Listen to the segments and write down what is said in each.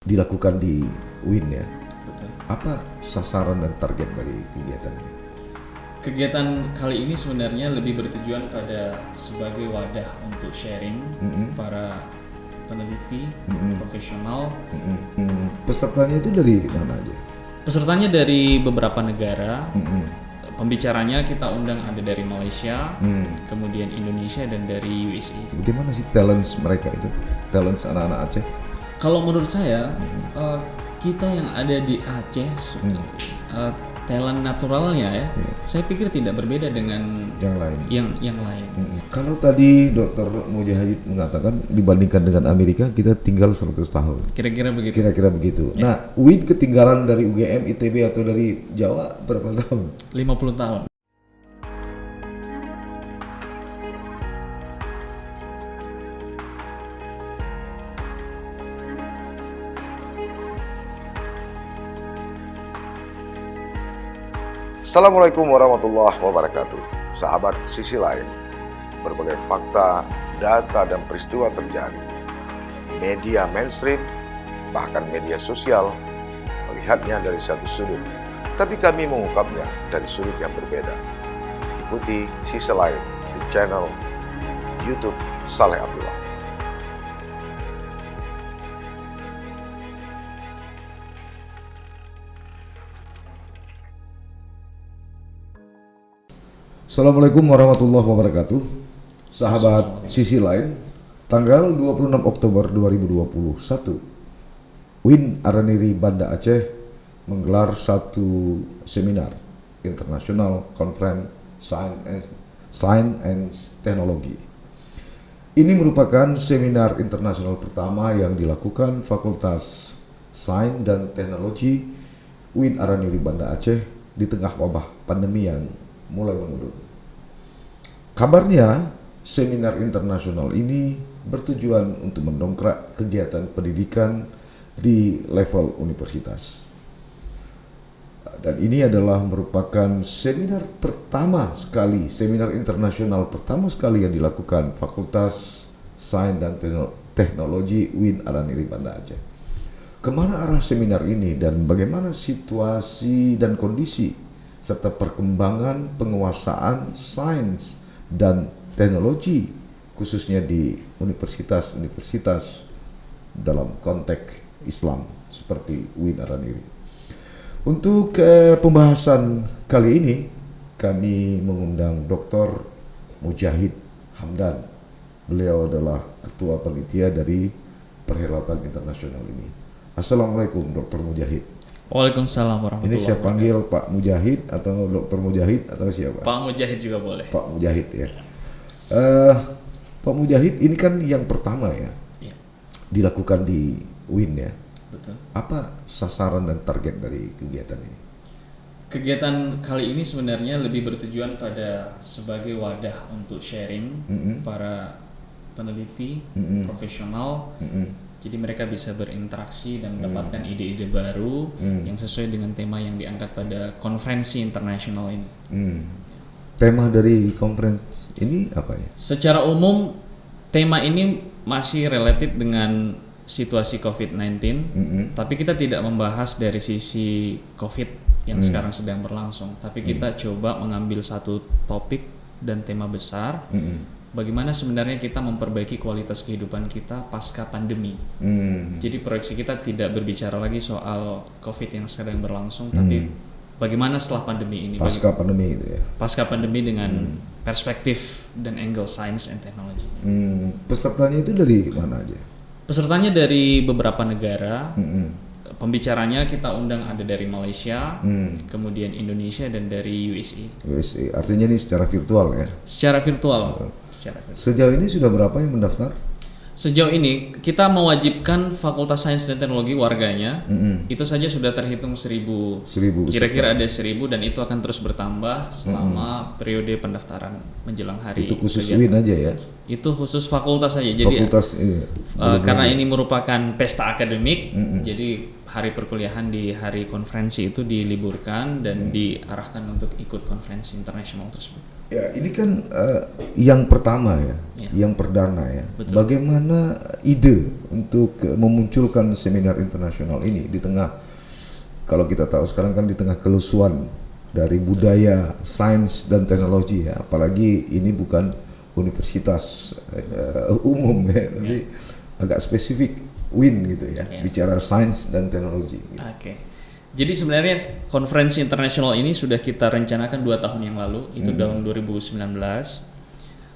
dilakukan di UIN ya. Betul. Apa sasaran dan target dari kegiatan ini? Kegiatan kali ini sebenarnya lebih bertujuan pada sebagai wadah untuk sharing para peneliti, profesional. Pesertanya itu dari mana aja? Pesertanya dari beberapa negara. Pembicaranya kita undang ada dari Malaysia, kemudian Indonesia dan dari USA. Bagaimana sih talents mereka itu? Talents anak-anak Aceh? Kalau menurut saya, kita yang ada di Aceh, talent naturalnya ya, saya pikir tidak berbeda dengan Yang lain. yang lain. Kalau tadi Dr. Mujahid mengatakan dibandingkan dengan Amerika kita tinggal 100 tahun. Kira-kira begitu. Kira-kira begitu. Nah, UIN ketinggalan dari UGM, ITB atau dari Jawa berapa tahun? 50 tahun. Assalamualaikum warahmatullahi wabarakatuh. Sahabat sisi lain, berbagai fakta, data, dan peristiwa terjadi. Media mainstream, bahkan media sosial, melihatnya dari satu sudut, tapi kami mengungkapnya dari sudut yang berbeda. Ikuti sisi lain di channel YouTube Saleh Abdullah. Assalamualaikum warahmatullahi wabarakatuh. Sahabat sisi lain, tanggal 26 Oktober 2021, UIN Araniri Banda Aceh menggelar satu seminar International Conference Science and Technology. Ini merupakan seminar internasional pertama yang dilakukan Fakultas Sains dan Teknologi UIN Araniri Banda Aceh di tengah wabah pandemi yang mulai menurun. Kabarnya, seminar internasional ini bertujuan untuk mendongkrak kegiatan pendidikan di level universitas. Dan ini adalah merupakan seminar internasional pertama sekali yang dilakukan Fakultas Sains dan Teknologi UIN Araniri Banda Aceh. Kemana arah seminar ini dan bagaimana situasi dan kondisi serta perkembangan penguasaan sains dan teknologi khususnya di universitas-universitas dalam konteks Islam seperti UIN Araniri. Untuk pembahasan kali ini kami mengundang Dr. Mujahid Hamdan. Beliau adalah ketua panitia dari perhelatan internasional ini. Assalamualaikum Dr. Mujahid. Waalaikumsalam warahmatullahi Ini saya wabarakatuh. panggil Pak Mujahid atau Dr. Mujahid atau siapa? Pak Mujahid juga boleh. Pak Mujahid ya. Pak Mujahid ini kan yang pertama ya Iya, dilakukan di UIN ya. betul. Apa sasaran dan target dari kegiatan ini? Kegiatan kali ini sebenarnya lebih bertujuan pada sebagai wadah untuk sharing para peneliti, profesional. Jadi mereka bisa berinteraksi dan mendapatkan ide-ide baru yang sesuai dengan tema yang diangkat pada konferensi internasional ini. Tema dari conference ini apa ya? Secara umum, tema ini masih related dengan situasi COVID-19, tapi kita tidak membahas dari sisi COVID yang sekarang sedang berlangsung, tapi kita coba mengambil satu topik dan tema besar. Bagaimana sebenarnya kita memperbaiki kualitas kehidupan kita pasca pandemi. Jadi proyeksi kita tidak berbicara lagi soal COVID yang sedang berlangsung, tapi bagaimana setelah pandemi ini. Pasca pandemi itu ya. Pasca pandemi dengan perspektif dan angle science and technology. Pesertanya itu dari mana aja? Pesertanya dari beberapa negara. Pembicaranya kita undang ada dari Malaysia, kemudian Indonesia dan dari USA. USA. Artinya ini secara virtual ya. Secara virtual. Sejauh ini sudah berapa yang mendaftar? Sejauh ini kita mewajibkan Fakultas Sains dan Teknologi warganya itu saja sudah terhitung 1.000. 1.000 Kira-kira ada 1.000 dan itu akan terus bertambah selama periode pendaftaran menjelang hari Itu khusus kegiatan. UIN aja ya? Itu khusus fakultas saja. Jadi Fakultas, iya. karena ini merupakan pesta akademik, jadi hari perkuliahan di hari konferensi itu diliburkan dan diarahkan untuk ikut konferensi internasional tersebut. Ya, ini kan yang pertama ya, Ya. yang perdana ya. Betul. Bagaimana ide untuk memunculkan seminar internasional ini di tengah, kalau kita tahu sekarang kan di tengah kelusuan dari budaya, sains dan teknologi ya, apalagi ini bukan universitas umum ya, tapi agak spesifik UIN gitu ya, bicara sains dan teknologi. Gitu. Oke. Jadi sebenarnya konferensi internasional ini sudah kita rencanakan 2 tahun yang lalu, itu tahun 2019.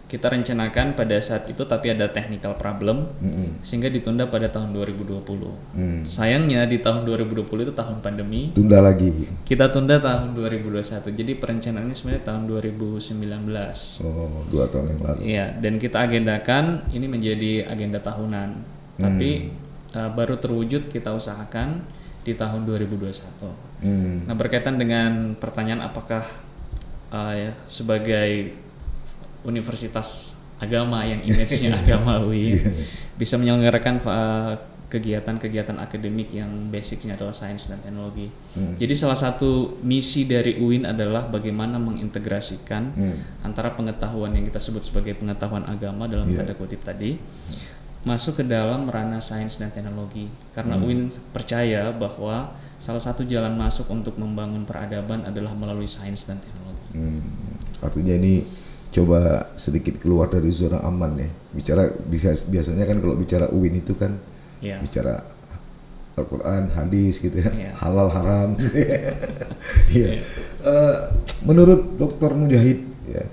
Kita rencanakan pada saat itu tapi ada technical problem sehingga ditunda pada tahun 2020. Sayangnya di tahun 2020 itu tahun pandemi. Tunda lagi. Kita tunda tahun 2021. Jadi perencanaannya sebenarnya tahun 2019. Oh, 2 tahun yang lalu. Iya, dan kita agendakan ini menjadi agenda tahunan. Tapi baru terwujud kita usahakan di tahun 2021. Nah, berkaitan dengan pertanyaan apakah sebagai universitas agama yang image-nya agamawi bisa menyelenggarakan kegiatan-kegiatan akademik yang basicnya adalah sains dan teknologi. Jadi salah satu misi dari UIN adalah bagaimana mengintegrasikan antara pengetahuan yang kita sebut sebagai pengetahuan agama dalam tanda kutip tadi masuk ke dalam ranah sains dan teknologi. Karena UIN percaya bahwa salah satu jalan masuk untuk membangun peradaban adalah melalui sains dan teknologi. Artinya ini coba sedikit keluar dari zona aman ya. Biasanya kan kalau bicara UIN itu kan bicara Al-Quran, hadis gitu ya, halal haram. Iya. Menurut Dr. Mujahid ya,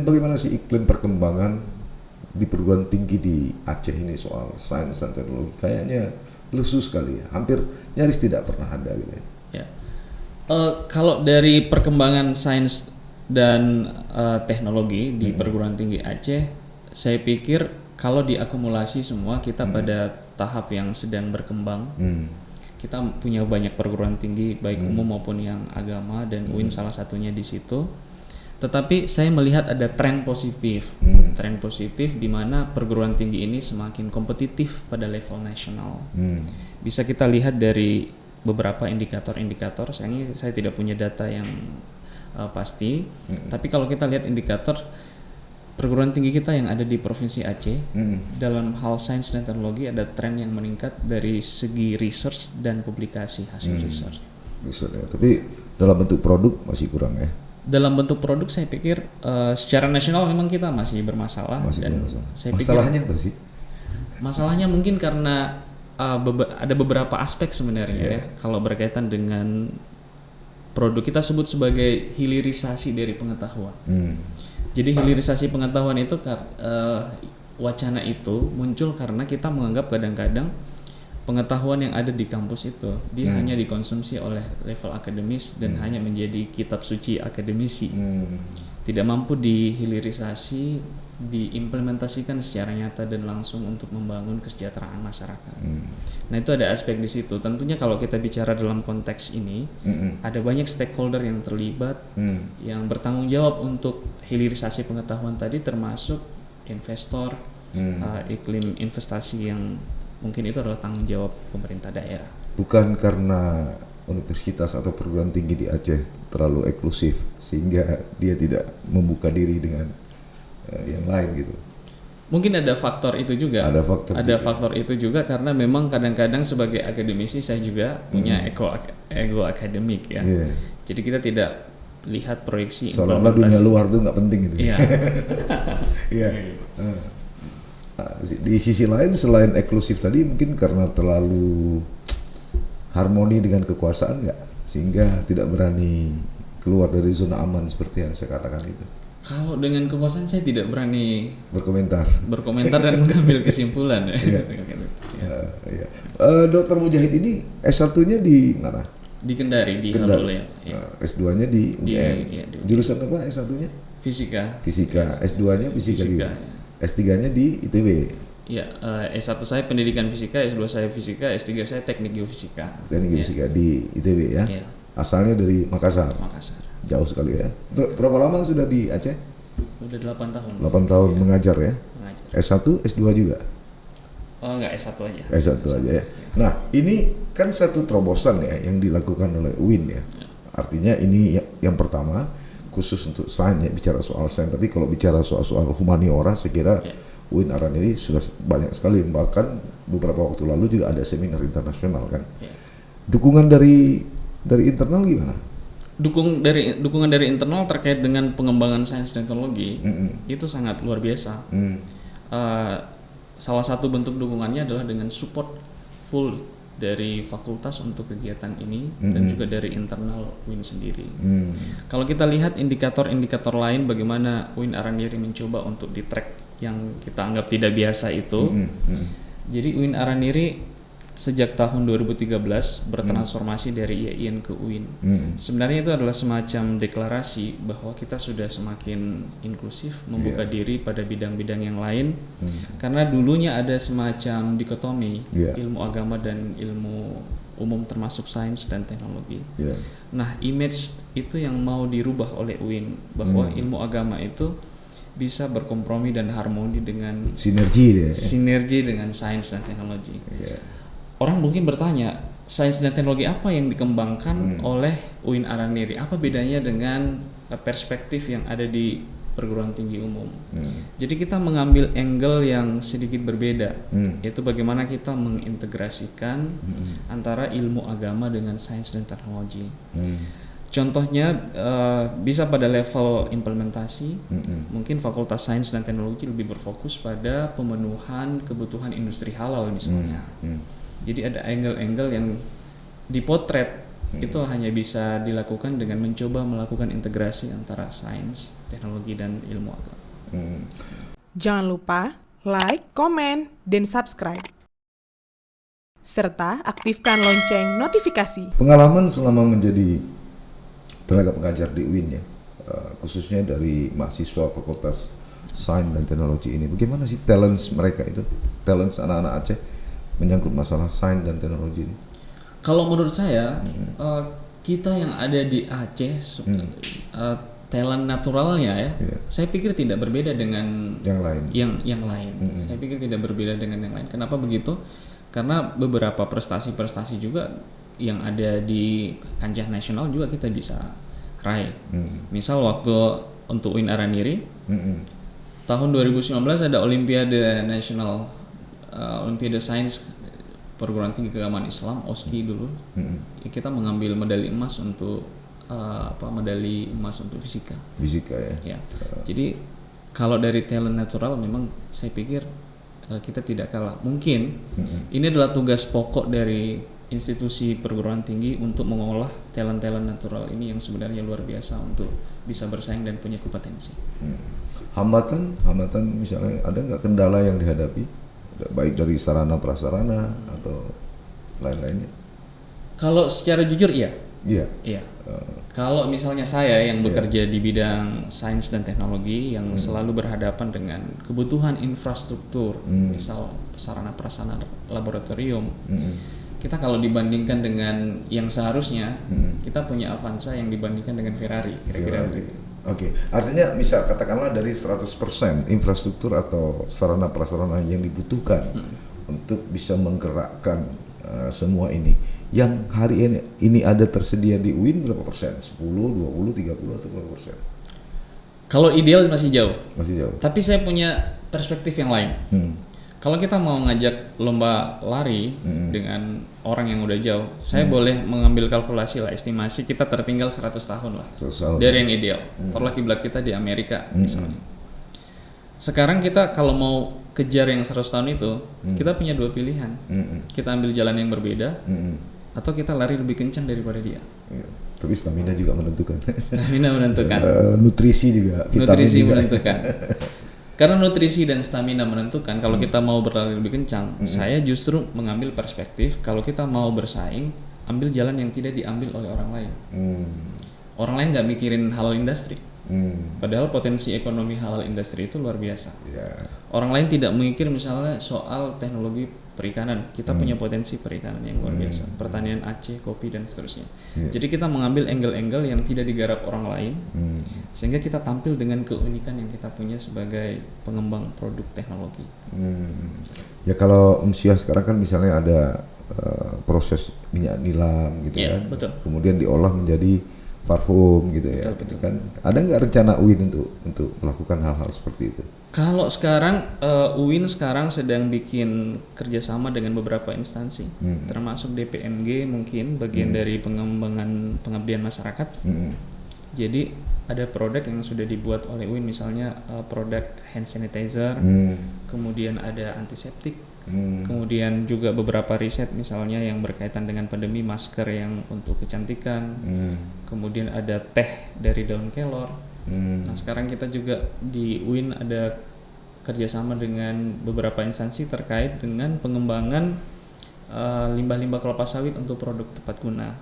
bagaimana sih iklim perkembangan di perguruan tinggi di Aceh ini soal sains dan teknologi? Kayaknya lesu sekali ya, hampir nyaris tidak pernah ada gitu ya. Kalau dari perkembangan sains dan teknologi di perguruan tinggi Aceh, saya pikir kalau diakumulasi semua kita pada tahap yang sedang berkembang. Kita punya banyak perguruan tinggi baik umum maupun yang agama dan UIN salah satunya di situ. Tetapi saya melihat ada tren positif. Tren positif di mana perguruan tinggi ini semakin kompetitif pada level nasional. Bisa kita lihat dari beberapa indikator-indikator. Sayangnya saya tidak punya data yang pasti, tapi kalau kita lihat indikator perguruan tinggi kita yang ada di Provinsi Aceh dalam hal sains dan teknologi ada tren yang meningkat dari segi research dan publikasi hasil research. Ya. Tapi dalam bentuk produk masih kurang ya. Dalam bentuk produk saya pikir secara nasional memang kita masih bermasalah. Saya Masalahnya apa sih? Masalahnya mungkin karena ada beberapa aspek sebenarnya ya kalau berkaitan dengan produk kita sebut sebagai hilirisasi dari pengetahuan. Jadi hilirisasi pengetahuan itu wacana itu muncul karena kita menganggap kadang-kadang pengetahuan yang ada di kampus itu dia hanya dikonsumsi oleh level akademis dan hanya menjadi kitab suci akademisi. Tidak mampu dihilirisasi, diimplementasikan secara nyata dan langsung untuk membangun kesejahteraan masyarakat. Nah, itu ada aspek di situ. Tentunya kalau kita bicara dalam konteks ini, ada banyak stakeholder yang terlibat, yang bertanggung jawab untuk hilirisasi pengetahuan tadi, termasuk investor, iklim investasi yang mungkin itu adalah tanggung jawab pemerintah daerah. Bukan karena universitas atau perguruan tinggi di Aceh terlalu eksklusif sehingga dia tidak membuka diri dengan yang lain gitu. Mungkin ada faktor itu juga. Ada faktor itu juga karena memang kadang-kadang sebagai akademisi saya juga punya ego akademik ya. Jadi kita tidak lihat proyeksi seolah-olah dunia luar tuh nggak penting gitu. Iya. Iya. Di sisi lain selain eksklusif tadi mungkin karena terlalu harmoni dengan kekuasaan nggak, sehingga tidak berani keluar dari zona aman seperti yang saya katakan itu. Kalau dengan kekuasaan saya tidak berani berkomentar dan mengambil kesimpulan. Dr. Mujahid ini S1-nya di mana? Di Kendari, di Halolea. S2-nya di UGM. Jurusan apa S1-nya? Fisika. S2-nya fisika. S3-nya di ITB. Ya, S1 saya pendidikan fisika, S2 saya fisika, S3 saya teknik geofisika. Teknik geofisika di ITB ya. Asalnya dari Makassar. Makassar. Jauh sekali ya. Berapa lama sudah di Aceh? Udah 8 tahun. 8 tahun ya. mengajar ya? Mengajar. S1, S2 juga? Oh enggak, S1 aja. S1 aja ya. Nah, ini kan satu terobosan ya yang dilakukan oleh UIN ya. Artinya ini yang pertama khusus untuk sains ya, bicara soal sains. Tapi kalau bicara soal humaniora, saya kira UIN Araniri sudah banyak sekali. Bahkan beberapa waktu lalu juga ada seminar internasional kan. Dukungan dari internal gimana? Dukungan dari internal terkait dengan pengembangan sains dan teknologi itu sangat luar biasa. Salah satu bentuk dukungannya adalah dengan support full dari fakultas untuk kegiatan ini dan juga dari internal UIN sendiri. Kalau kita lihat indikator-indikator lain bagaimana UIN Araniri mencoba untuk di track yang kita anggap tidak biasa itu. Jadi UIN Araniri sejak tahun 2013 bertransformasi dari IAIN ke UIN. Sebenarnya itu adalah semacam deklarasi bahwa kita sudah semakin inklusif, membuka diri pada bidang-bidang yang lain. Karena dulunya ada semacam dikotomi ilmu agama dan ilmu umum termasuk sains dan teknologi. Nah, image itu yang mau dirubah oleh UIN bahwa ilmu agama itu bisa berkompromi dan harmoni dengan sinergi dengan sains dan teknologi. Orang mungkin bertanya, sains dan teknologi apa yang dikembangkan oleh UIN Araniri? Apa bedanya dengan perspektif yang ada di perguruan tinggi umum? Jadi kita mengambil angle yang sedikit berbeda, yaitu bagaimana kita mengintegrasikan antara ilmu agama dengan sains dan teknologi. Contohnya bisa pada level implementasi, mungkin Fakultas Sains dan Teknologi lebih berfokus pada pemenuhan kebutuhan industri halal misalnya. Jadi ada angle-angle yang dipotret itu hanya bisa dilakukan dengan mencoba melakukan integrasi antara sains, teknologi, dan ilmu agama. Jangan lupa like, komen, dan subscribe. Serta aktifkan lonceng notifikasi. Pengalaman selama menjadi tenaga pengajar di UIN ya, khususnya dari mahasiswa Fakultas Sains dan Teknologi ini, bagaimana sih talents mereka itu, talents anak-anak Aceh menyangkut masalah sains dan teknologi ini? Kalau menurut saya, kita yang ada di Aceh, talent naturalnya ya, saya pikir tidak berbeda dengan yang lain. Saya pikir tidak berbeda dengan yang lain. Kenapa begitu? Karena beberapa prestasi-prestasi juga yang ada di kancah nasional juga kita bisa raih. Misal waktu untuk UIN Araniri, tahun 2019 ada Olimpiade Nasional, Olimpiade Sains Perguruan Tinggi Keagamaan Islam (OSKI) dulu. Kita mengambil medali emas untuk fisika. Fisika ya. Jadi kalau dari talent natural memang saya pikir kita tidak kalah. Mungkin ini adalah tugas pokok dari institusi perguruan tinggi untuk mengolah talent-talent natural ini yang sebenarnya luar biasa untuk bisa bersaing dan punya kompetensi. Hambatan misalnya ada nggak kendala yang dihadapi? Baik dari sarana prasarana atau lain-lainnya? Kalau secara jujur iya. Iya. Kalau misalnya saya yang bekerja di bidang sains dan teknologi yang selalu berhadapan dengan kebutuhan infrastruktur, misal sarana prasarana laboratorium, kita kalau dibandingkan dengan yang seharusnya, kita punya Avanza yang dibandingkan dengan Ferrari, kira-kira begitu. Oke, artinya bisa katakanlah dari 100% infrastruktur atau sarana prasarana yang dibutuhkan untuk bisa menggerakkan semua ini. Yang hari ini ada tersedia di UIN berapa persen? 10, 20, 30 atau berapa persen? Kalau ideal masih jauh. Masih jauh. Tapi saya punya perspektif yang lain. Kalau kita mau ngajak lomba lari dengan orang yang udah jauh, saya boleh mengambil kalkulasi lah, estimasi kita tertinggal 100 tahun lah dari yang ideal. Taruhlah kiblat kita di Amerika misalnya. Sekarang kita kalau mau kejar yang 100 tahun itu, kita punya dua pilihan. Kita ambil jalan yang berbeda, atau kita lari lebih kencang daripada dia. Tapi stamina juga menentukan. Stamina menentukan. Nutrisi juga, vitamin juga. Menentukan. Karena nutrisi dan stamina menentukan kalau kita mau berlari lebih kencang. Saya justru mengambil perspektif kalau kita mau bersaing, ambil jalan yang tidak diambil oleh orang lain. Orang lain nggak mikirin halal industri. Padahal potensi ekonomi halal industri itu luar biasa. Orang lain tidak memikir misalnya soal teknologi perikanan. Kita punya potensi perikanan yang luar biasa, pertanian Aceh, kopi dan seterusnya. Jadi kita mengambil angle-angle yang tidak digarap orang lain, sehingga kita tampil dengan keunikan yang kita punya sebagai pengembang produk teknologi. Ya kalau Msiah sekarang kan misalnya ada proses minyak nilam gitu kan, betul. Kemudian diolah menjadi parfum gitu ya, betul. Kan ada nggak rencana UIN untuk melakukan hal-hal seperti itu? Kalau sekarang UIN sekarang sedang bikin kerjasama dengan beberapa instansi, termasuk DPMG mungkin bagian dari pengembangan pengabdian masyarakat. Jadi ada produk yang sudah dibuat oleh UIN, misalnya produk hand sanitizer, kemudian ada antiseptik, kemudian juga beberapa riset misalnya yang berkaitan dengan pandemi, masker yang untuk kecantikan, kemudian ada teh dari daun kelor. Nah sekarang kita juga di UIN ada kerjasama dengan beberapa instansi terkait dengan pengembangan limbah-limbah kelapa sawit untuk produk tepat guna.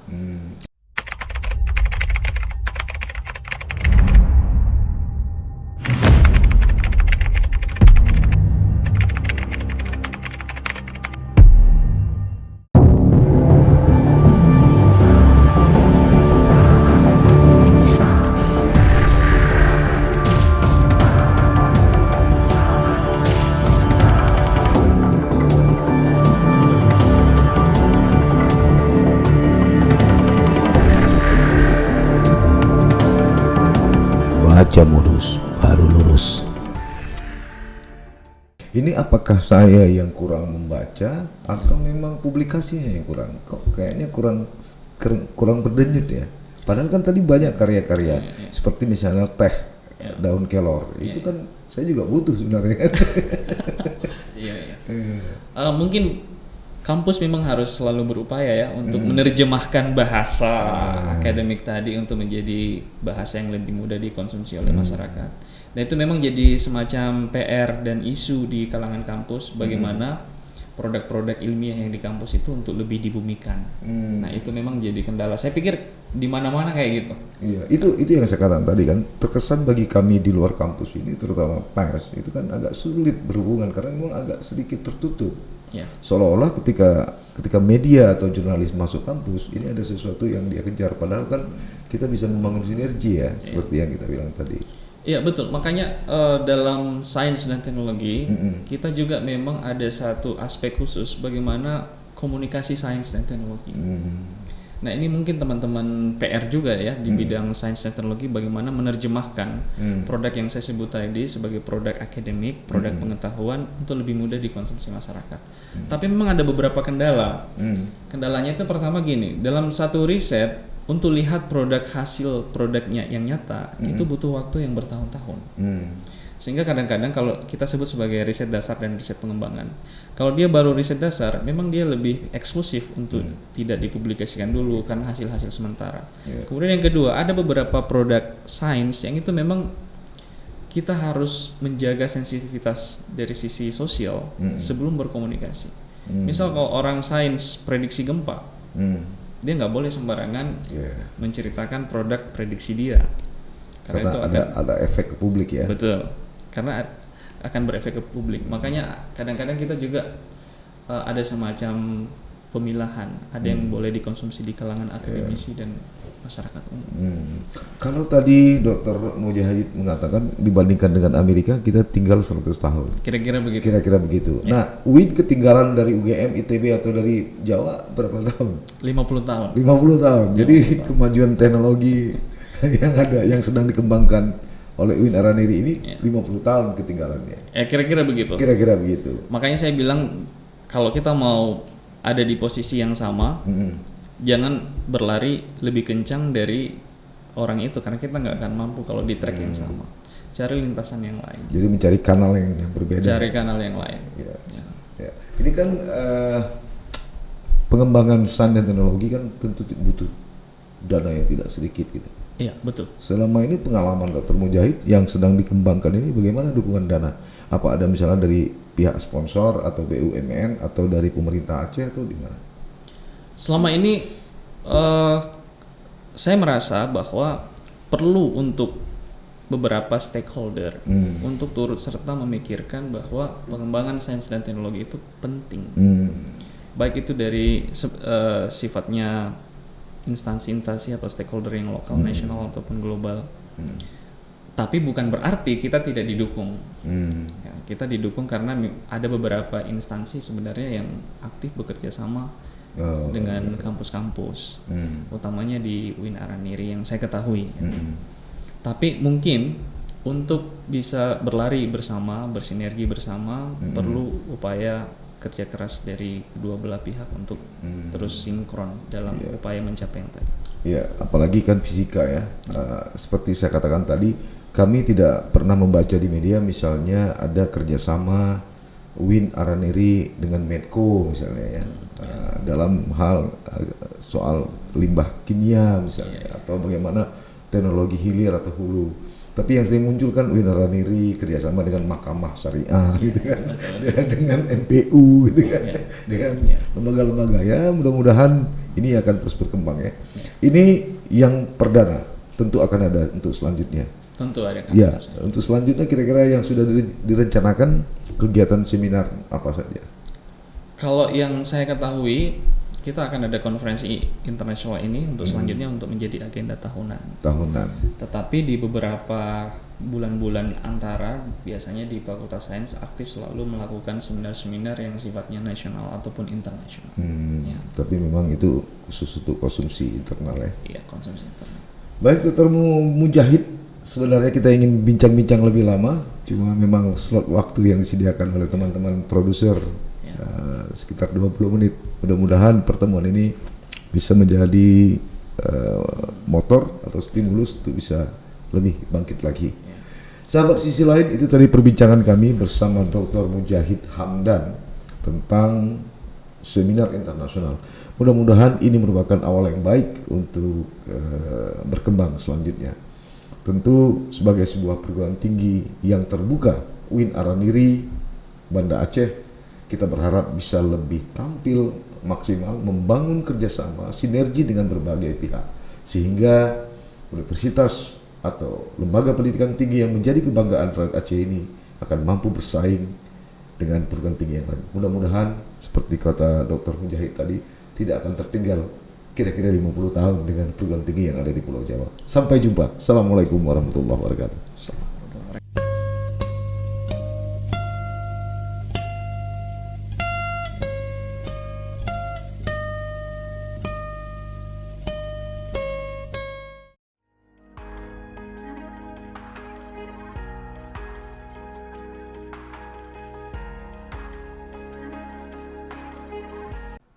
Baca modus baru lurus. Ini apakah saya yang kurang membaca atau memang publikasinya yang kurang? Kok kayaknya kurang berdenyut ya. Padahal kan tadi banyak karya-karya seperti misalnya teh daun kelor. Itu kan saya juga butuh sebenarnya. Mungkin kampus memang harus selalu berupaya ya untuk menerjemahkan bahasa akademik tadi untuk menjadi bahasa yang lebih mudah dikonsumsi oleh masyarakat. Dan itu memang jadi semacam PR dan isu di kalangan kampus, bagaimana produk-produk ilmiah yang di kampus itu untuk lebih dibumikan. Nah itu memang jadi kendala. Saya pikir di mana-mana kayak gitu. Iya, itu yang saya katakan tadi kan, terkesan bagi kami di luar kampus ini, terutama pers, itu kan agak sulit berhubungan karena memang agak sedikit tertutup. Seolah-olah ketika media atau jurnalis masuk kampus ini ada sesuatu yang dia kejar, padahal kan kita bisa membangun sinergi ya, seperti yang kita bilang tadi. Iya betul, makanya dalam sains dan teknologi kita juga memang ada satu aspek khusus bagaimana komunikasi sains dan teknologi. Nah ini mungkin teman-teman PR juga ya di bidang sains dan teknologi, bagaimana menerjemahkan produk yang saya sebut tadi sebagai produk akademik, produk pengetahuan untuk lebih mudah dikonsumsi masyarakat. Tapi memang ada beberapa kendala. Kendalanya itu pertama gini, dalam satu riset untuk lihat produk hasil produknya yang nyata itu butuh waktu yang bertahun-tahun. Sehingga kadang-kadang kalau kita sebut sebagai riset dasar dan riset pengembangan, kalau dia baru riset dasar, memang dia lebih eksklusif untuk tidak dipublikasikan dulu karena hasil-hasil sementara. Kemudian yang kedua, ada beberapa produk sains yang itu memang kita harus menjaga sensitivitas dari sisi sosial sebelum berkomunikasi. Misal kalau orang sains prediksi gempa, dia nggak boleh sembarangan menceritakan produk prediksi dia. Karena itu ada efek ke publik ya. Betul. Karena akan berefek ke publik. Makanya kadang-kadang kita juga ada semacam pemilahan. Ada yang boleh dikonsumsi di kalangan akademisi dan masyarakat umum. Kalau tadi Dr. Mujahid mengatakan dibandingkan dengan Amerika kita tinggal 100 tahun. Kira-kira begitu. Kira-kira begitu. Nah, UIN ketinggalan dari UGM, ITB atau dari Jawa berapa tahun? 50 tahun. 50 tahun. Jadi kemajuan teknologi yang sedang dikembangkan oleh UIN Araniri ini 50 tahun ketinggalannya. Kira-kira begitu. Kira-kira begitu. Makanya saya bilang kalau kita mau ada di posisi yang sama, jangan berlari lebih kencang dari orang itu karena kita nggak akan mampu kalau di track yang sama. Cari lintasan yang lain. Jadi mencari kanal yang berbeda. Cari kanal yang lain. Ya. Ini kan pengembangan sains dan teknologi kan tentu butuh dana yang tidak sedikit gitu. Iya, betul. Selama ini pengalaman Dr. Mujahid yang sedang dikembangkan ini bagaimana dukungan dana? Apa ada misalnya dari pihak sponsor atau BUMN atau dari pemerintah Aceh atau di mana? Selama ini saya merasa bahwa perlu untuk beberapa stakeholder untuk turut serta memikirkan bahwa pengembangan sains dan teknologi itu penting. Baik itu dari sifatnya instansi-instansi atau stakeholder yang lokal, nasional ataupun global. Tapi bukan berarti kita tidak didukung. Ya, kita didukung karena ada beberapa instansi sebenarnya yang aktif bekerja sama dengan kampus-kampus, utamanya di UIN Araniri yang saya ketahui. Tapi mungkin untuk bisa berlari bersama, bersinergi bersama, upaya kerja keras dari kedua belah pihak untuk terus sinkron dalam upaya mencapai yang tadi. Ya, apalagi kan fisika ya. Seperti saya katakan tadi, kami tidak pernah membaca di media misalnya ada kerjasama UIN Araniri dengan Medco misalnya ya, dalam hal soal limbah kimia misalnya, atau bagaimana teknologi hilir atau hulu. Tapi yang sering muncul kan UIN Araniri kerjasama dengan Mahkamah Syariah gitu kan, dengan MPU gitu kan, dengan lembaga-lembaga. Ya mudah-mudahan ini akan terus berkembang ya. Ini yang perdana, tentu akan ada untuk selanjutnya. Tentu ada kan. Ya, untuk selanjutnya kira-kira yang sudah direncanakan kegiatan seminar apa saja? Kalau yang saya ketahui, kita akan ada konferensi internasional ini untuk selanjutnya untuk menjadi agenda tahunan. Tetapi di beberapa bulan-bulan antara biasanya di Fakultas Sains aktif selalu melakukan seminar-seminar yang sifatnya nasional ataupun internasional. Ya. Tapi memang itu khusus untuk konsumsi internal ya. Iya, konsumsi internal. Baik, Dr. Mujahid, sebenarnya kita ingin bincang-bincang lebih lama, cuma memang slot waktu yang disediakan oleh teman-teman produser sekitar 20 menit. Mudah-mudahan pertemuan ini bisa menjadi motor atau stimulus untuk bisa lebih bangkit lagi. Sahabat Sisi Lain, itu tadi perbincangan kami bersama Dr. Mujahid Hamdan tentang seminar internasional. Mudah-mudahan ini merupakan awal yang baik untuk berkembang selanjutnya. Tentu sebagai sebuah perguruan tinggi yang terbuka, UIN Araniri Banda Aceh, kita berharap bisa lebih tampil maksimal, membangun kerjasama, sinergi dengan berbagai pihak, sehingga universitas atau lembaga pendidikan tinggi yang menjadi kebanggaan rakyat Aceh ini akan mampu bersaing dengan perguruan tinggi yang lain. Mudah-mudahan seperti kata Dr. Mujahid tadi, tidak akan tertinggal kira-kira 50 tahun dengan perguruan tinggi yang ada di Pulau Jawa. Sampai jumpa. Assalamualaikum warahmatullahi wabarakatuh.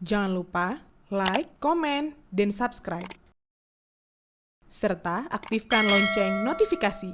Jangan lupa like, komen, dan subscribe. Serta aktifkan lonceng notifikasi.